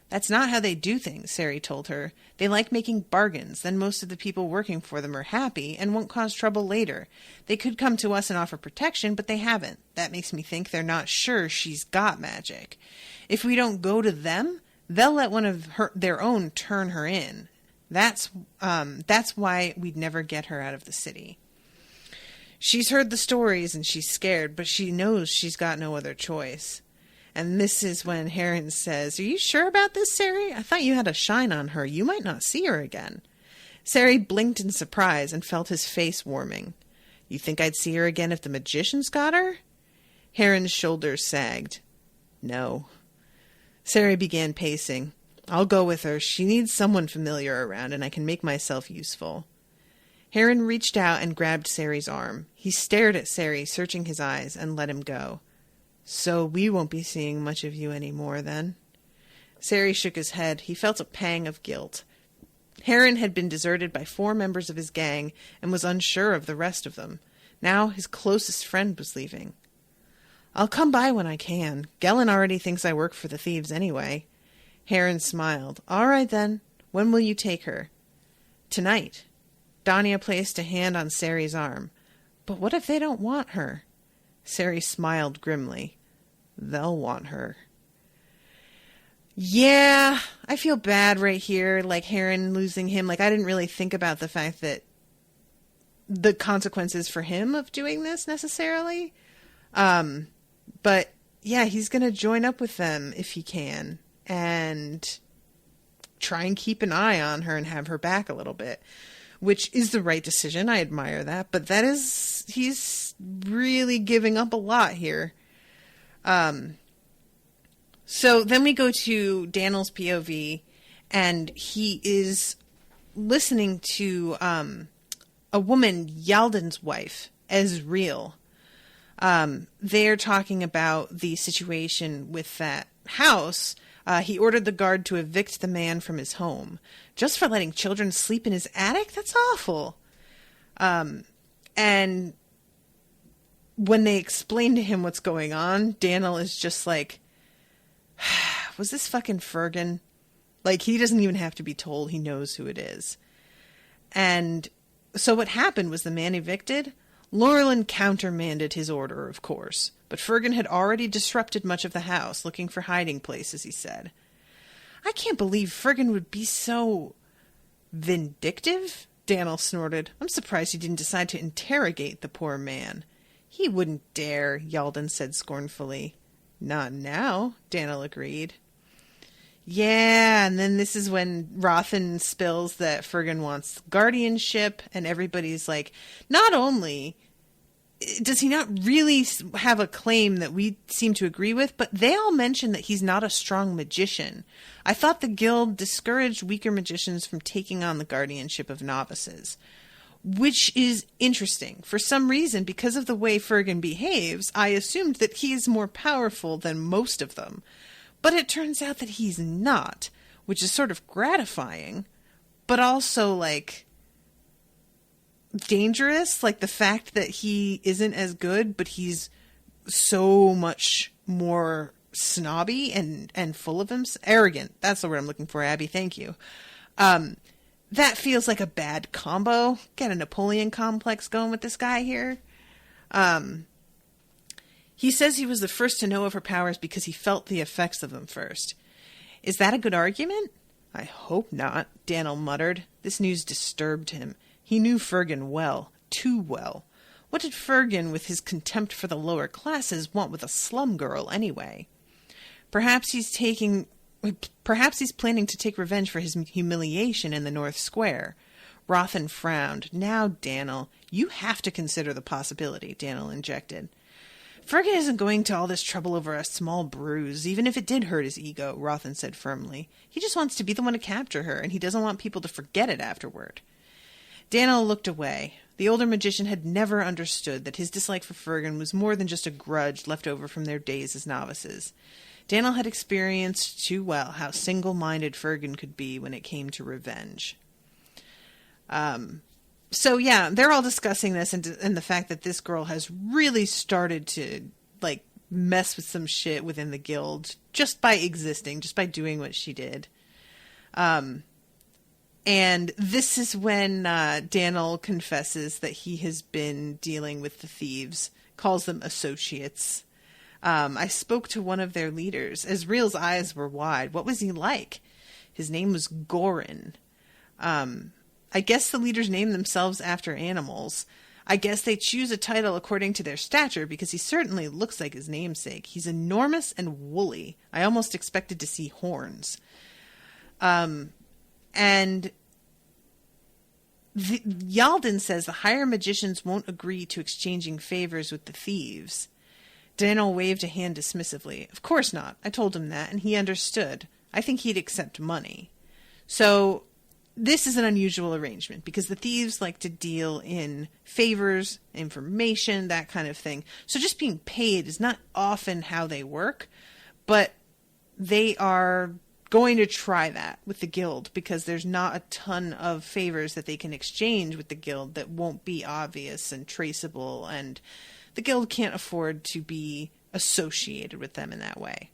That's not how they do things, Sari told her. They like making bargains, then most of the people working for them are happy and won't cause trouble later. They could come to us and offer protection, but they haven't. That makes me think they're not sure she's got magic. If we don't go to them, they'll let one of their own turn her in. That's why we'd never get her out of the city. She's heard the stories and she's scared, but she knows she's got no other choice. And this is when Heron says, "Are you sure about this, Sari? I thought you had a shine on her. You might not see her again." Sari blinked in surprise and felt his face warming. "You think I'd see her again if the magicians got her?" Heron's shoulders sagged. "No." Sari began pacing. "I'll go with her. She needs someone familiar around, and I can make myself useful." Heron reached out and grabbed Sari's arm. He stared at Sari, searching his eyes, and let him go. "So we won't be seeing much of you anymore, then?" Sari shook his head. He felt a pang of guilt. Heron had been deserted by 4 members of his gang and was unsure of the rest of them. Now his closest friend was leaving. I'll come by when I can. Gellin already thinks I work for the Thieves anyway. Heron smiled. All right then. When will you take her? Tonight. Danya placed a hand on Sari's arm. But what if they don't want her? Sari smiled grimly. They'll want her. Yeah, I feel bad right here, like Heron losing him. Like, I didn't really think about the fact that the consequences for him of doing this necessarily. But yeah, he's going to join up with them if he can and try and keep an eye on her and have her back a little bit, which is the right decision. I admire that, but he's really giving up a lot here. So then we go to Daniel's POV, and he is listening to a woman, Yaldan's wife, Ezreal. They're talking about the situation with that house. He ordered the guard to evict the man from his home just for letting children sleep in his attic. That's awful. And when they explain to him what's going on, Daniel is just like, was this fucking Fergan? Like, he doesn't even have to be told. He knows who it is. And so what happened was the man evicted. Laurelin countermanded his order, of course, but Fergan had already disrupted much of the house, looking for hiding places, he said. I can't believe Fergan would be so vindictive, Daniel snorted. I'm surprised he didn't decide to interrogate the poor man. He wouldn't dare, Yaldan said scornfully. Not now, Daniel agreed. Yeah, and then this is when Rothan spills that Fergan wants guardianship, and everybody's like, not only does he not really have a claim that we seem to agree with, but they all mention that he's not a strong magician. I thought the guild discouraged weaker magicians from taking on the guardianship of novices, which is interesting. For some reason, because of the way Fergan behaves, I assumed that he is more powerful than most of them. But it turns out that he's not, which is sort of gratifying, but also, like, dangerous. Like, the fact that he isn't as good, but he's so much more snobby and full of himself. Arrogant. That's the word I'm looking for, Abby. Thank you. That feels like a bad combo. Get a Napoleon complex going with this guy here. He says he was the first to know of her powers because he felt the effects of them first. Is that a good argument? I hope not, Daniel muttered. This news disturbed him. He knew Fergan well, too well. What did Fergan, with his contempt for the lower classes, want with a slum girl anyway? Perhaps he's planning to take revenge for his humiliation in the North Square. Rothan frowned. Now, Daniel, you have to consider the possibility, Daniel injected. Fergan isn't going to all this trouble over a small bruise, even if it did hurt his ego, Rothan said firmly. He just wants to be the one to capture her, and he doesn't want people to forget it afterward. Daniel looked away. The older magician had never understood that his dislike for Fergan was more than just a grudge left over from their days as novices. Daniel had experienced too well how single-minded Fergan could be when it came to revenge. So yeah, they're all discussing this and the fact that this girl has really started to, like, mess with some shit within the guild just by existing, just by doing what she did. And this is when Daniel confesses that he has been dealing with the Thieves, calls them associates. I spoke to one of their leaders. Ezreal's eyes were wide. What was he like? His name was Gorin. I guess the leaders name themselves after animals. I guess they choose a title according to their stature because he certainly looks like his namesake. He's enormous and woolly. I almost expected to see horns. And Yaldan says the higher magicians won't agree to exchanging favors with the Thieves. Daniel waved a hand dismissively. Of course not. I told him that, and he understood. I think he'd accept money. So this is an unusual arrangement because the Thieves like to deal in favors, information, that kind of thing. So just being paid is not often how they work, but they are going to try that with the guild, because there's not a ton of favors that they can exchange with the guild that won't be obvious and traceable, and the guild can't afford to be associated with them in that way.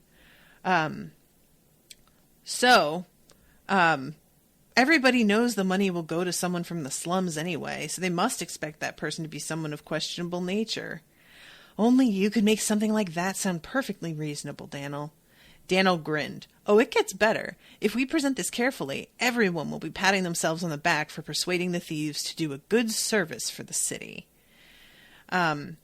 Everybody knows the money will go to someone from the slums anyway, so they must expect that person to be someone of questionable nature. Only you could make something like that sound perfectly reasonable, Daniel. Daniel grinned. Oh, it gets better. If we present this carefully, everyone will be patting themselves on the back for persuading the thieves to do a good service for the city. And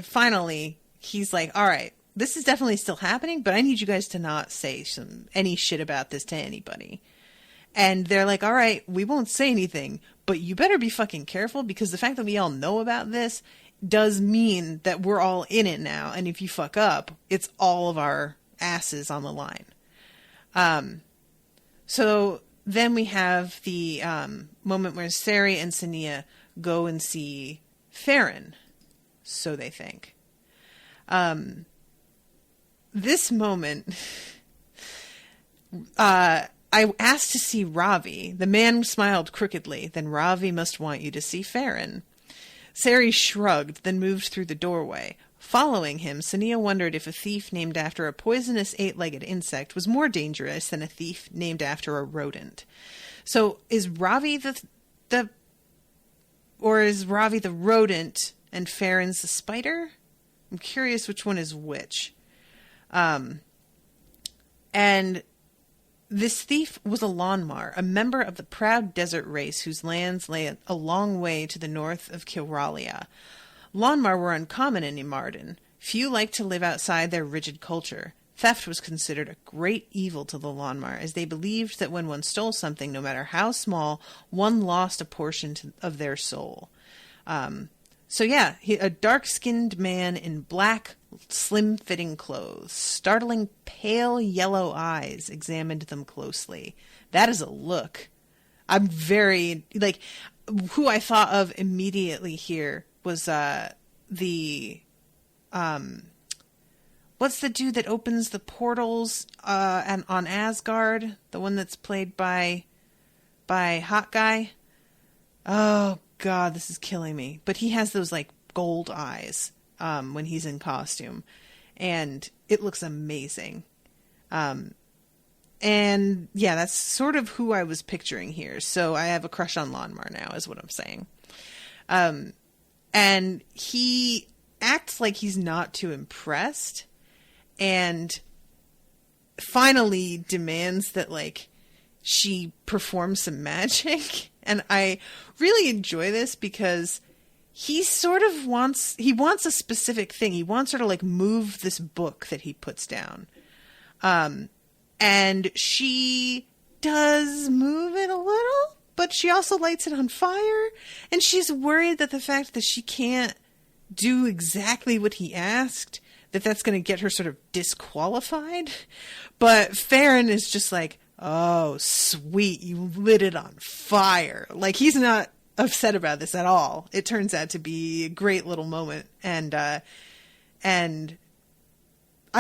finally, he's like, all right, this is definitely still happening, but I need you guys to not say any shit about this to anybody. And they're like, all right, we won't say anything, but you better be fucking careful, because the fact that we all know about this does mean that we're all in it now. And if you fuck up, it's all of our asses on the line. So then we have the moment where Sari and Sonea go and see Farron. So they think. This moment, I asked to see Ravi. The man smiled crookedly. Then Ravi must want you to see Farron. Sari shrugged, then moved through the doorway. Following him, Sonea wondered if a thief named after a poisonous eight-legged insect was more dangerous than a thief named after a rodent. So is Ravi the rodent and Farron's the spider? I'm curious which one is which. And this thief was a Lonmar, a member of the proud desert race whose lands lay a long way to the north of Kilralia. Lonmar were uncommon in Imarden. Few liked to live outside their rigid culture. Theft was considered a great evil to the Lonmar, as they believed that when one stole something, no matter how small, one lost a portion of their soul. A dark-skinned man in black, slim-fitting clothes, startling pale yellow eyes, examined them closely. That is a look. I'm very, who I thought of immediately here was, what's the dude that opens the portals, on Asgard? The one that's played by Hot Guy? Oh, God, this is killing me. But he has those, gold eyes when he's in costume. And it looks amazing. And, yeah, that's sort of who I was picturing here. So I have a crush on Lonmar now, is what I'm saying. And he acts like he's not too impressed. And finally demands that, she perform some magic. And I really enjoy this because he sort of wants a specific thing. He wants her to move this book that he puts down. And she does move it a little, but she also lights it on fire. And she's worried that the fact that she can't do exactly what he asked, that's going to get her sort of disqualified. But Farron is just oh, sweet, you lit it on fire. He's not upset about this at all. It turns out to be a great little moment. And I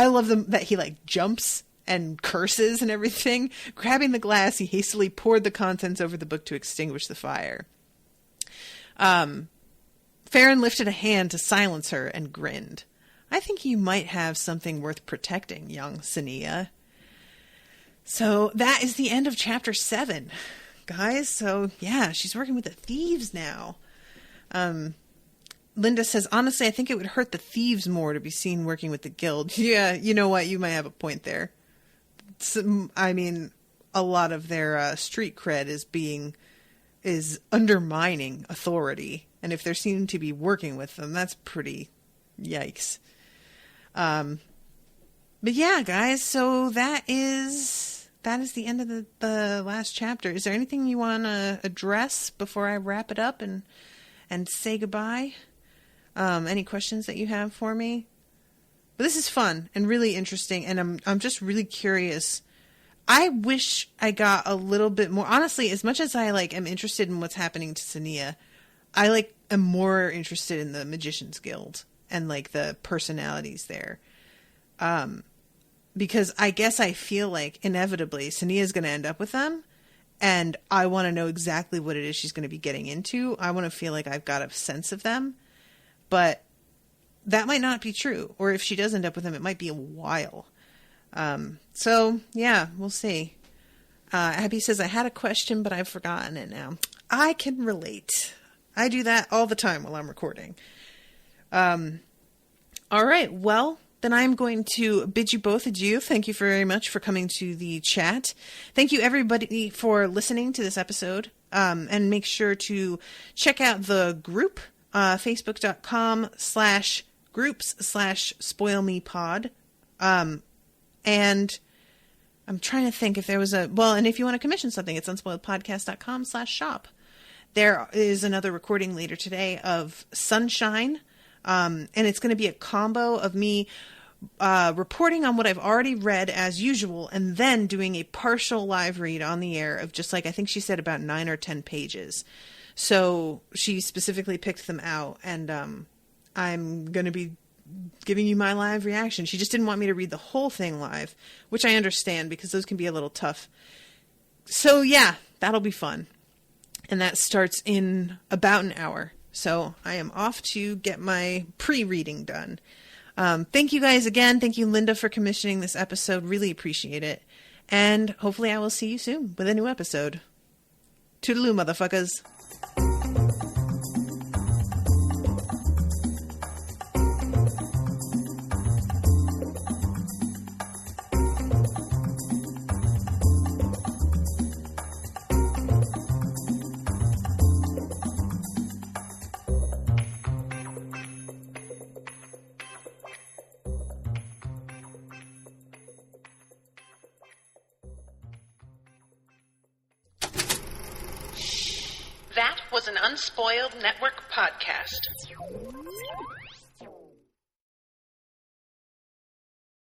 love that he jumps and curses and everything. Grabbing the glass, he hastily poured the contents over the book to extinguish the fire. Farron lifted a hand to silence her and grinned. I think you might have something worth protecting, young Sonea. So that is the end of chapter 7, guys. So yeah, she's working with the thieves now. Linda says, honestly, I think it would hurt the thieves more to be seen working with the guild. Yeah, you know what? You might have a point there. A lot of their street cred is undermining authority. And if they're seen to be working with them, that's pretty yikes. But yeah, guys, so that is the end of the last chapter. Is there anything you want to address before I wrap it up and say goodbye? Any questions that you have for me? But this is fun and really interesting, and I'm just really curious. I wish I got a little bit more. Honestly, as much as I am interested in what's happening to Sonea, I am more interested in the Magician's Guild and the personalities there. because I guess I feel like inevitably Sonea is going to end up with them. And I want to know exactly what it is she's going to be getting into. I want to feel like I've got a sense of them. But that might not be true. Or if she does end up with them, it might be a while. So, yeah, we'll see. Abby says, I had a question, but I've forgotten it now. I can relate. I do that all the time while I'm recording. All right, well, then I'm going to bid you both adieu. Thank you very much for coming to the chat. Thank you, everybody, for listening to this episode. And make sure to check out the group, facebook.com/groups/spoilmepod. And I'm trying to think if there was and if you want to commission something, it's unspoiledpodcast.com/shop. There is another recording later today of Sunshine. And it's going to be a combo of me reporting on what I've already read as usual, and then doing a partial live read on the air of just like, I think she said about 9 or 10 pages. So she specifically picked them out, and I'm going to be giving you my live reaction. She just didn't want me to read the whole thing live, which I understand because those can be a little tough. So yeah, that'll be fun. And that starts in about an hour. So I am off to get my pre-reading done. Thank you guys again. Thank you, Linda, for commissioning this episode. Really appreciate it. And hopefully I will see you soon with a new episode. Toodaloo, motherfuckers. That was an Unspoiled Network podcast.